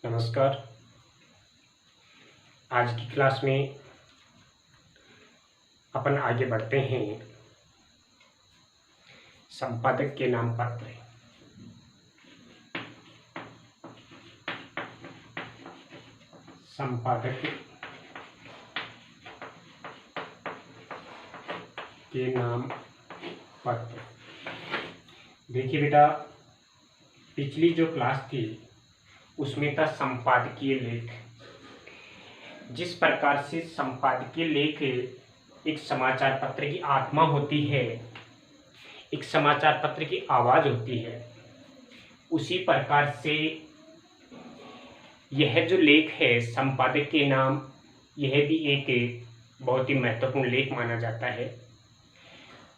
नमस्कार। आज की क्लास में अपन आगे बढ़ते हैं संपादक के नाम पत्र। संपादक के नाम पत्र। देखिए बेटा, पिछली जो क्लास थी उसमें था संपादकीय लेख। जिस प्रकार से संपादकीय लेख एक समाचार पत्र की आत्मा होती है, एक समाचार पत्र की आवाज़ होती है, उसी प्रकार से यह जो लेख है संपादक के नाम, यह भी एक बहुत ही महत्वपूर्ण लेख माना जाता है।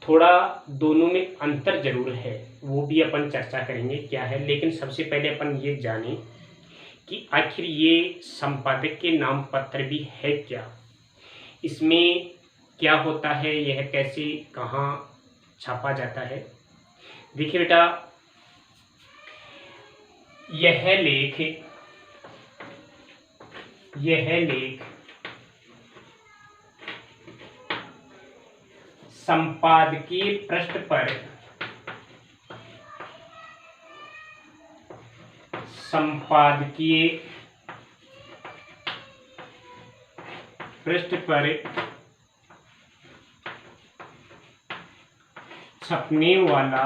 थोड़ा दोनों में अंतर जरूर है, वो भी अपन चर्चा करेंगे क्या है। लेकिन सबसे पहले अपन ये जानें कि आखिर ये संपादक के नाम पत्र भी है क्या, इसमें क्या होता है, यह कैसे कहाँ छापा जाता है। देखिए बेटा, यह लेख संपादकीय पृष्ठ पर छपने वाला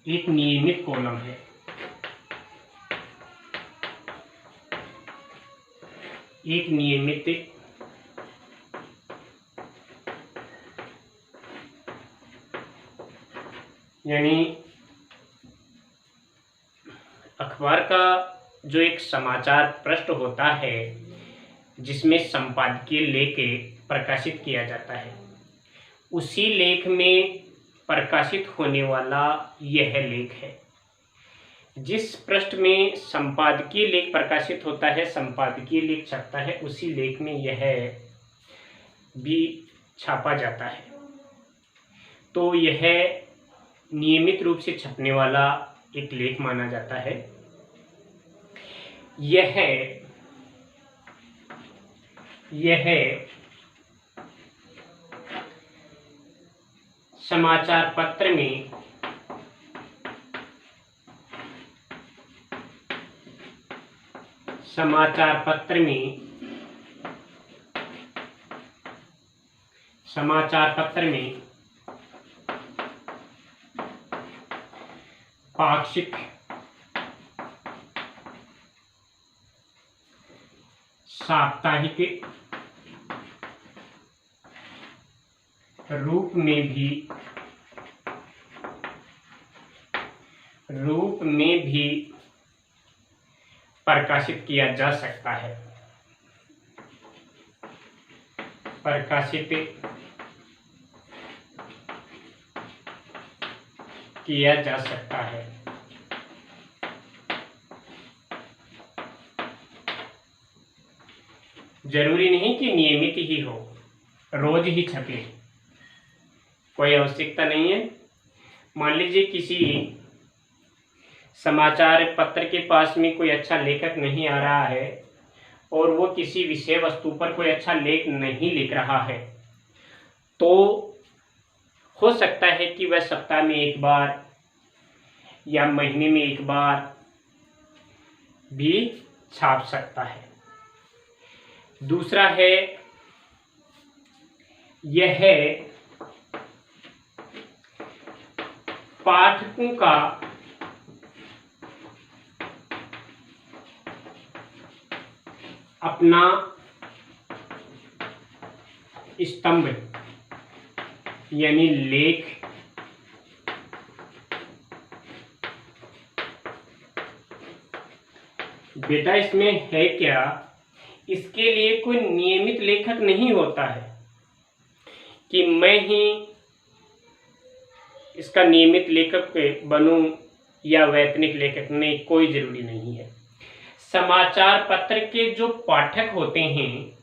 एक नियमित कॉलम है। एक नियमित यानी अखबार का जो एक समाचार पृष्ठ होता है जिसमें संपादकीय लेख प्रकाशित किया जाता है, उसी लेख में प्रकाशित होने वाला यह लेख है। जिस पृष्ठ में संपादकीय लेख प्रकाशित होता है, संपादकीय लेख छपता है, उसी लेख में यह भी छापा जाता है। तो यह नियमित रूप से छपने वाला एक लेख माना जाता है। यह समाचार पत्र में पाक्षिक, साप्ताहिक रूप में भी प्रकाशित किया जा सकता है। जरूरी नहीं कि नियमित ही हो, रोज ही छपे, कोई आवश्यकता नहीं है। मान लीजिए किसी समाचार पत्र के पास में कोई अच्छा लेखक नहीं आ रहा है और वो किसी विषय वस्तु पर कोई अच्छा लेख नहीं लिख रहा है, तो हो सकता है कि वह सप्ताह में एक बार या महीने में एक बार भी छाप सकता है। दूसरा है, यह पाठकों का अपना स्तंभ यानी लेख बेटा, इसमें है क्या, इसके लिए कोई नियमित लेखक नहीं होता है कि मैं ही इसका नियमित लेखक बनूं या वैतनिक लेखक, नहीं, कोई जरूरी नहीं है। समाचार पत्र के जो पाठक होते हैं,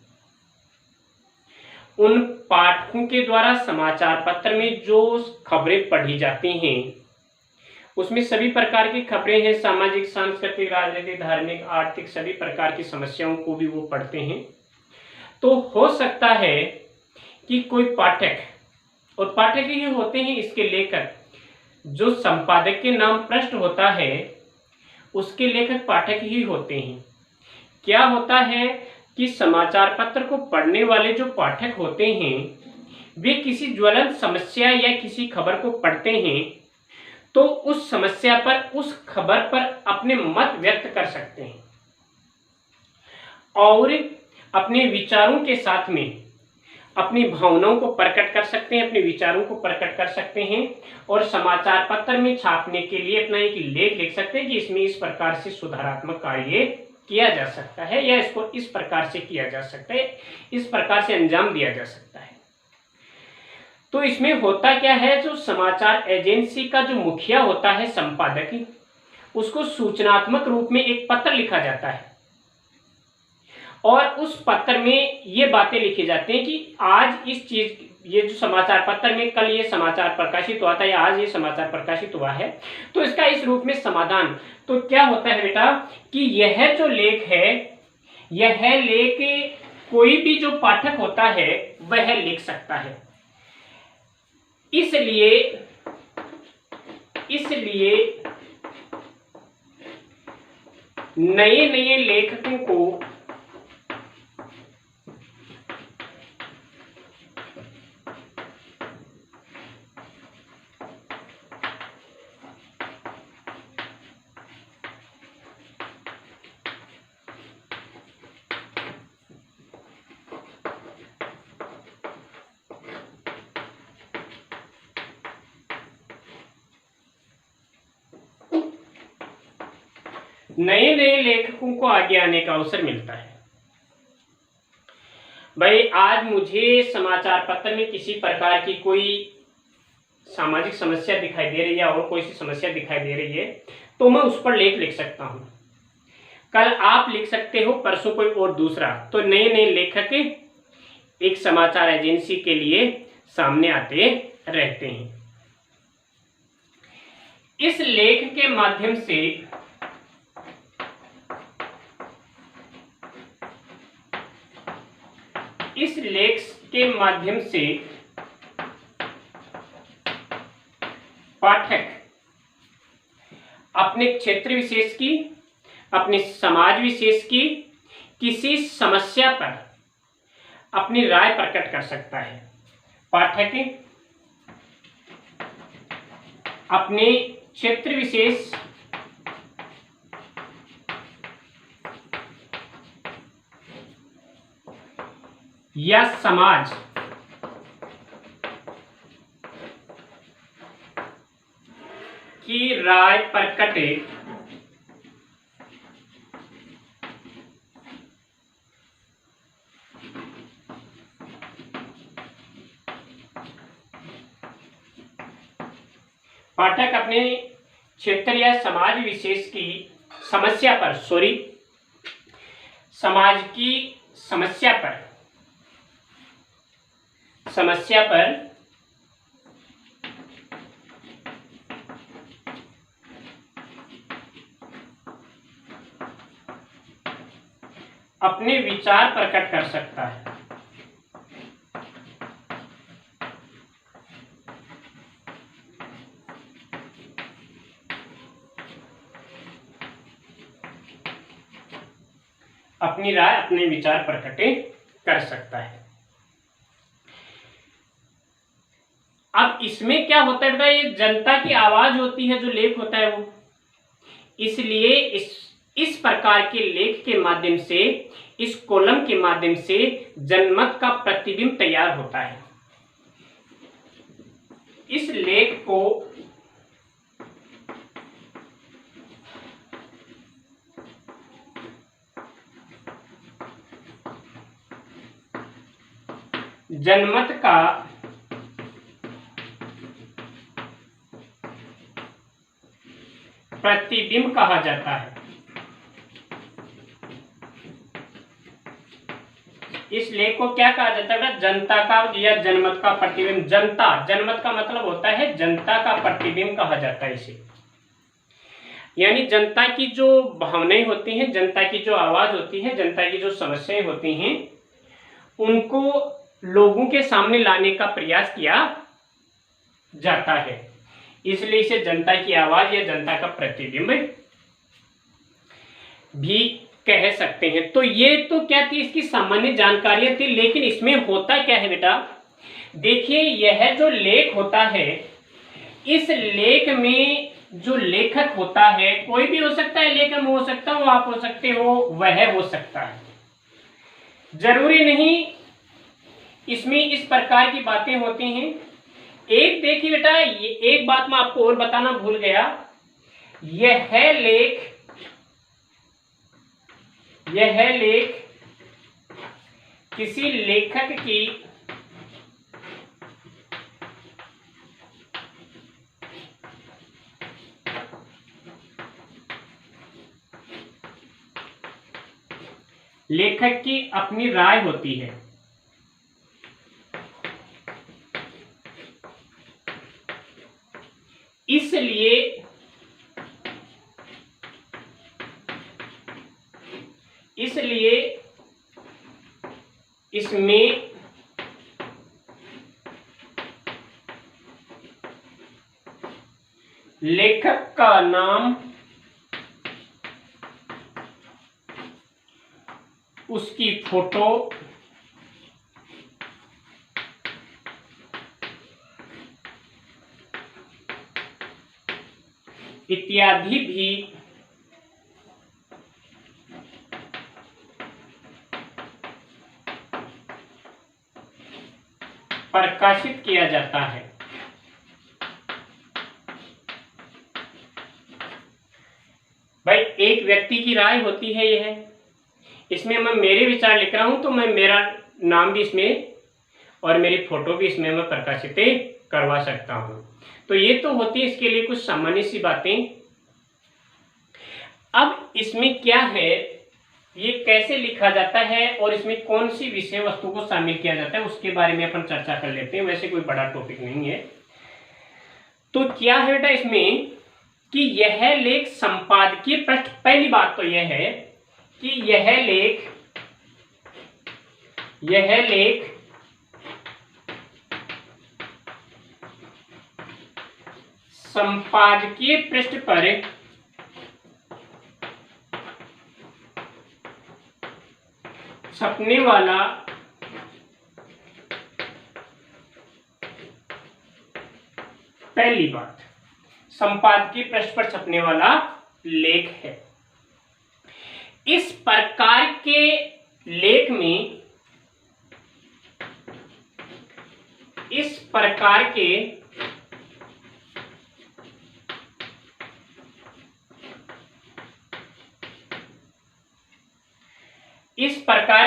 उन पाठकों के द्वारा समाचार पत्र में जो खबरें पढ़ी जाती हैं उसमें सभी प्रकार की खबरें हैं, सामाजिक, सांस्कृतिक, राजनीतिक, धार्मिक, आर्थिक, सभी प्रकार की समस्याओं को भी वो पढ़ते हैं। तो हो सकता है कि कोई पाठक, और पाठक ही होते हैं इसके लेखक, जो संपादक के नाम पृष्ठ होता है उसके लेखक पाठक ही होते हैं। क्या होता है कि समाचार पत्र को पढ़ने वाले जो पाठक होते हैं वे किसी ज्वलंत समस्या या किसी खबर को पढ़ते हैं तो उस समस्या पर, उस खबर पर अपने मत व्यक्त कर सकते हैं और अपने विचारों के साथ में अपनी भावनाओं को प्रकट कर सकते हैं, अपने विचारों को प्रकट कर सकते हैं और समाचार पत्र में छापने के लिए अपना एक लेख लिख सकते हैं कि इसमें इस प्रकार से सुधारात्मक कार्य किया जा सकता है या इसको इस प्रकार से किया जा सकता है, इस प्रकार से अंजाम दिया जा सकता है। तो इसमें होता क्या है, जो समाचार एजेंसी का जो मुखिया होता है, संपादक, उसको सूचनात्मक रूप में एक पत्र लिखा जाता है और उस पत्र में ये बातें लिखी जाती हैं कि आज इस चीज, ये जो समाचार पत्र में कल ये समाचार प्रकाशित हुआ था या आज ये समाचार प्रकाशित हुआ है, तो इसका इस रूप में समाधान। तो क्या होता है बेटा कि यह जो लेख है, यह लेख कोई भी जो पाठक होता है वह लिख सकता है। इसलिए नए नए लेखकों को आगे आने का अवसर मिलता है। भाई आज मुझे समाचार पत्र में किसी प्रकार की कोई सामाजिक समस्या दिखाई दे रही है और कोई सी समस्या दिखाई दे रही है तो मैं उस पर लेख लिख सकता हूं, कल आप लिख सकते हो, परसों कोई और दूसरा। तो नए नए लेखक एक समाचार एजेंसी के लिए सामने आते रहते हैं। इस लेख के माध्यम से पाठक अपने क्षेत्र विशेष की, अपने समाज विशेष की किसी समस्या पर अपनी राय प्रकट कर सकता है। पाठक अपने क्षेत्र विशेष या समाज की राय प्रकट पाठक अपने क्षेत्र या समाज विशेष की समस्या पर, समाज की समस्या पर अपने विचार प्रकट कर सकता है। अपनी राय, अपने विचार प्रकट कर सकता है। अब इसमें क्या होता है बेटा, ये जनता की आवाज होती है, जो लेख होता है वो, इसलिए इस प्रकार के लेख के माध्यम से, इस कॉलम के माध्यम से जनमत का प्रतिबिंब तैयार होता है। इस लेख को जनमत का प्रतिबिंब कहा जाता है। इस लेख को क्या कहा जाता है? जनता का या जनमत का प्रतिबिंब। जनता, जनमत का मतलब होता है जनता का प्रतिबिंब कहा जाता है इसे। यानी जनता की जो भावनाएं होती हैं, जनता की जो आवाज होती है, जनता की जो समस्याएं होती हैं, उनको लोगों के सामने लाने का प्रयास किया जाता है। इसलिए इसे जनता की आवाज या जनता का प्रतिबिंब भी कह सकते हैं। तो ये तो क्या थी, इसकी सामान्य जानकारियां थी। लेकिन इसमें होता क्या है बेटा, देखिए यह जो लेख होता है, इस लेख में जो लेखक होता है, कोई भी हो सकता है, लेखक हो सकता हो, आप हो सकते हो, वह हो सकता है, जरूरी नहीं इसमें इस प्रकार की बातें होती हैं। एक देखिए बेटा, ये एक बात मैं आपको और बताना भूल गया, यह लेख किसी लेखक की अपनी राय होती है। इसलिए इसमें लेखक का नाम, उसकी फोटो, इत्यादि भी प्रकाशित किया जाता है। भाई एक व्यक्ति की राय होती है यह, इसमें मैं मेरे विचार लिख रहा हूं, तो मैं मेरा नाम भी इसमें और मेरी फोटो भी इसमें मैं प्रकाशित करवा सकता हूं। तो ये तो होती है इसके लिए कुछ सामान्य सी बातें। अब इसमें क्या है, ये कैसे लिखा जाता है और इसमें कौन सी विषय वस्तु को शामिल किया जाता है, उसके बारे में अपन चर्चा कर लेते हैं। वैसे कोई बड़ा टॉपिक नहीं है। तो क्या है बेटा इसमें कि यह लेख संपादकीय पृष्ठ, पहली बात तो यह है कि यह लेख संपादकीय पृष्ठ पर छपने वाला पहली बात संपादकीय पृष्ठ पर छपने वाला लेख है। इस प्रकार के लेख में इस प्रकार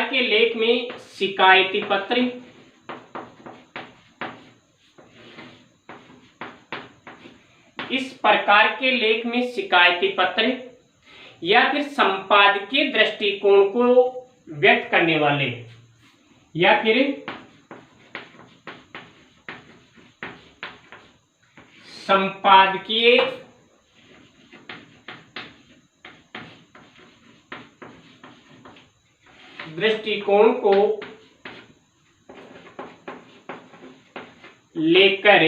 के लेख में शिकायती पत्र, इस प्रकार के लेख में शिकायती पत्र या फिर संपादकीय दृष्टिकोण को व्यक्त करने वाले या फिर संपादकीय दृष्टिकोण को लेकर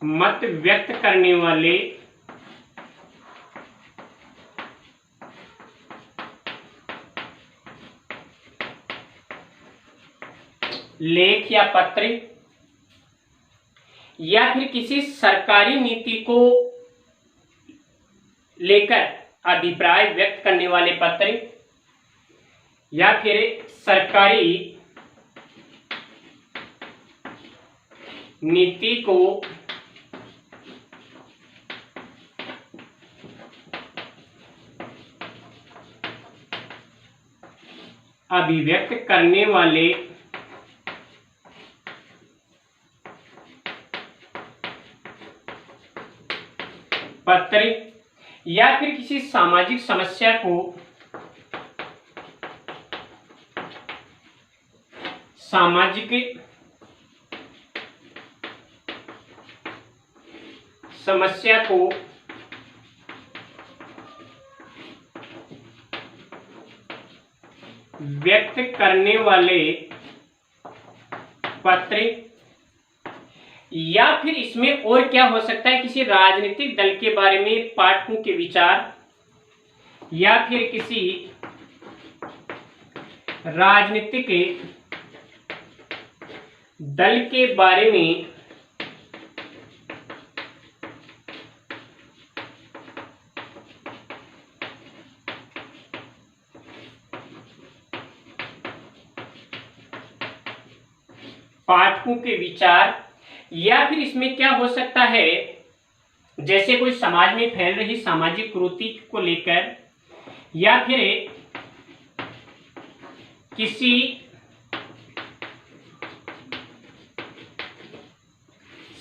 मत व्यक्त करने वाले लेख या पत्र या फिर किसी सरकारी नीति को लेकर अभिप्राय व्यक्त करने वाले पत्र या फिर सरकारी नीति को अभिव्यक्त करने वाले पत्र या फिर किसी सामाजिक समस्या को समस्या को व्यक्त करने वाले पत्र, या फिर इसमें और क्या हो सकता है, किसी राजनीतिक दल के बारे में पाठकों के विचार, या फिर किसी राजनीतिक दल के बारे में पाठकों के विचार, या फिर इसमें क्या हो सकता है, जैसे कोई समाज में फैल रही सामाजिक कुरीति को लेकर, या फिर किसी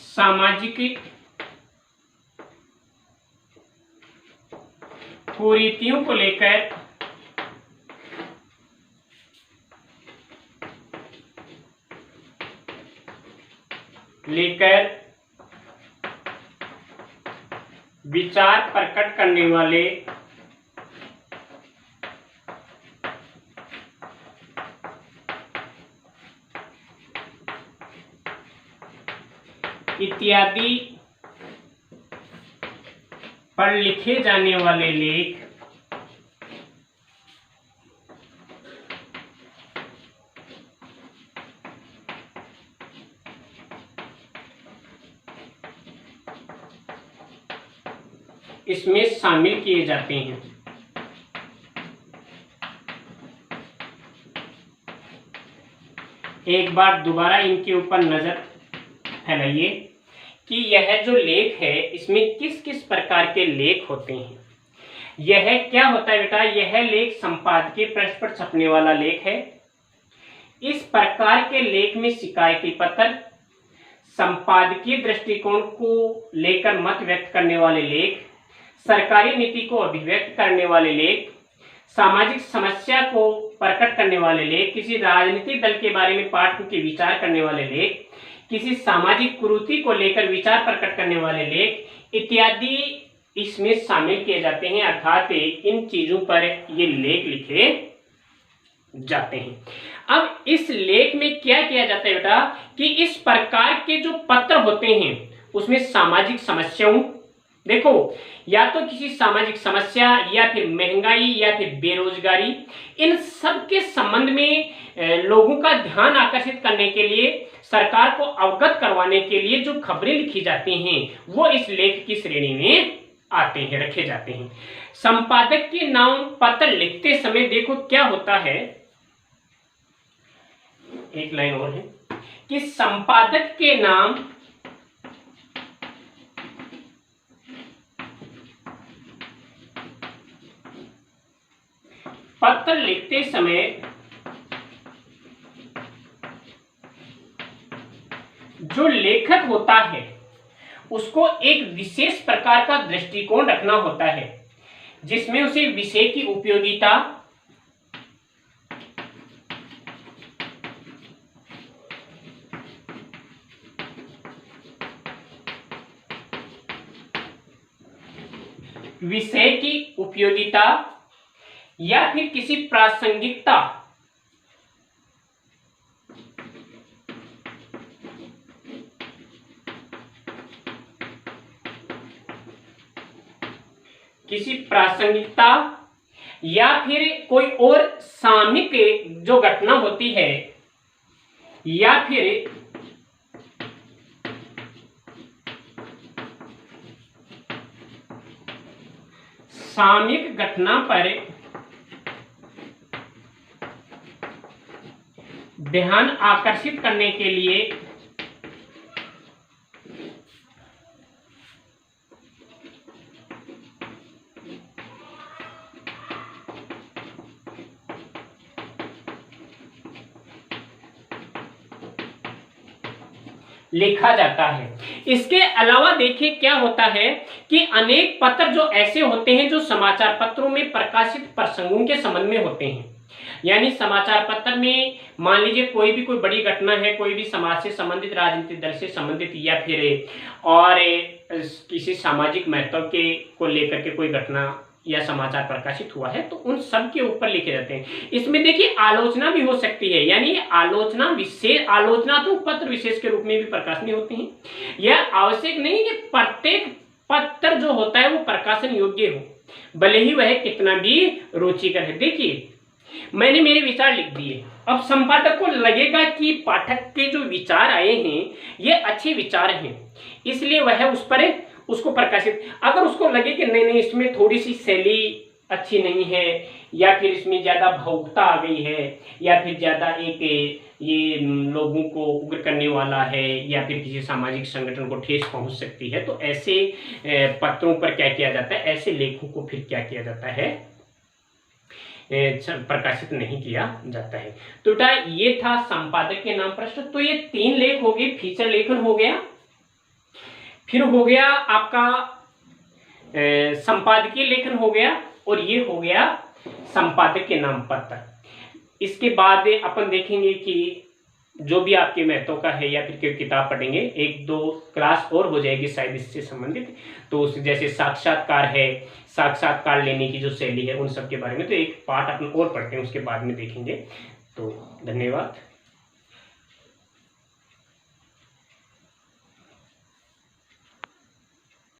सामाजिक कुरीतियों को लेकर, विचार प्रकट करने वाले इत्यादि पर लिखे जाने वाले लेख इसमें शामिल किए जाते हैं। एक बार दोबारा इनके ऊपर नजर फैलाइए कि यह जो लेख है इसमें किस किस प्रकार के लेख होते हैं। यह क्या होता है बेटा, यह लेख संपादकीय पृष्ठ पर छपने वाला लेख है। इस प्रकार के लेख में शिकायती पत्र, संपादकीय दृष्टिकोण को लेकर मत व्यक्त करने वाले लेख, सरकारी नीति को अभिव्यक्त करने वाले लेख, सामाजिक समस्या को प्रकट करने वाले लेख, किसी राजनीतिक दल के बारे में पाठकों के विचार करने वाले लेख, किसी सामाजिक कुरीति को लेकर विचार प्रकट करने वाले लेख इत्यादि इसमें शामिल किए जाते हैं। अर्थात इन चीजों पर ये लेख लिखे जाते हैं। अब इस लेख में क्या किया जाता है बेटा कि इस प्रकार के जो पत्र होते हैं उसमें सामाजिक समस्याओं, देखो या तो किसी सामाजिक समस्या या फिर महंगाई या फिर बेरोजगारी, इन सब के संबंध में लोगों का ध्यान आकर्षित करने के लिए, सरकार को अवगत करवाने के लिए जो खबरें लिखी जाती हैं वो इस लेख की श्रेणी में आते हैं, रखे जाते हैं। संपादक के नाम पत्र लिखते समय देखो क्या होता है, एक लाइन और है कि संपादक के नाम पत्र लिखते समय जो लेखक होता है उसको एक विशेष प्रकार का दृष्टिकोण रखना होता है, जिसमें उसे विषय की उपयोगिता, या फिर किसी प्रासंगिकता, या फिर कोई और सामयिक जो घटना होती है, या फिर सामयिक घटना पर ध्यान आकर्षित करने के लिए लिखा जाता है। इसके अलावा देखिए क्या होता है कि अनेक पत्र जो ऐसे होते हैं जो समाचार पत्रों में प्रकाशित प्रसंगों के संबंध में होते हैं, यानी समाचार पत्र में मान लीजिए कोई भी कोई बड़ी घटना है, कोई भी समाज से संबंधित, राजनीतिक दल से संबंधित या फिर और किसी सामाजिक महत्व के को लेकर के कोई घटना या समाचार प्रकाशित हुआ है तो उन सब के ऊपर लिखे जाते हैं। इसमें देखिए आलोचना भी हो सकती है, यानी आलोचना विशेष, आलोचना तो पत्र विशेष के रूप में भी प्रकाशनीय होती है। यह आवश्यक नहीं कि प्रत्येक पत्र जो होता है वो प्रकाशन योग्य हो, भले ही वह कितना भी रुचिकर है। देखिए मैंने मेरे विचार लिख दिए, अब संपादक को लगेगा कि पाठक के जो विचार आए हैं ये अच्छे विचार हैं, इसलिए वह उस पर उसको प्रकाशित, अगर उसको लगे कि नहीं नहीं इसमें थोड़ी सी शैली अच्छी नहीं है, या फिर इसमें ज़्यादा भावुकता आ गई है, या फिर ज़्यादा एक ये लोगों को उग्र करने वाला है, या फिर किसी सामाजिक संगठन को ठेस पहुंच सकती है, तो ऐसे पत्रों पर क्या किया जाता है, ऐसे लेखों को फिर क्या किया जाता है, प्रकाशित नहीं किया जाता है। तो बेटा ये था संपादक के नाम प्रश्न। तो ये 3 लेख हो गए, फीचर लेखन हो गया, फिर हो गया आपका संपादकीय लेखन हो गया, और ये हो गया संपादक के नाम पत्र। इसके बाद अपन देखेंगे कि जो भी आपके महत्व का है या फिर कोई किताब पढ़ेंगे, 1-2 क्लास और हो जाएगी शायद इससे संबंधित, तो उस जैसे साक्षात्कार है, साक्षात्कार लेने की जो शैली है, उन सब के बारे में तो एक पार्ट अपन और पढ़ते हैं, उसके बाद में देखेंगे। तो धन्यवाद।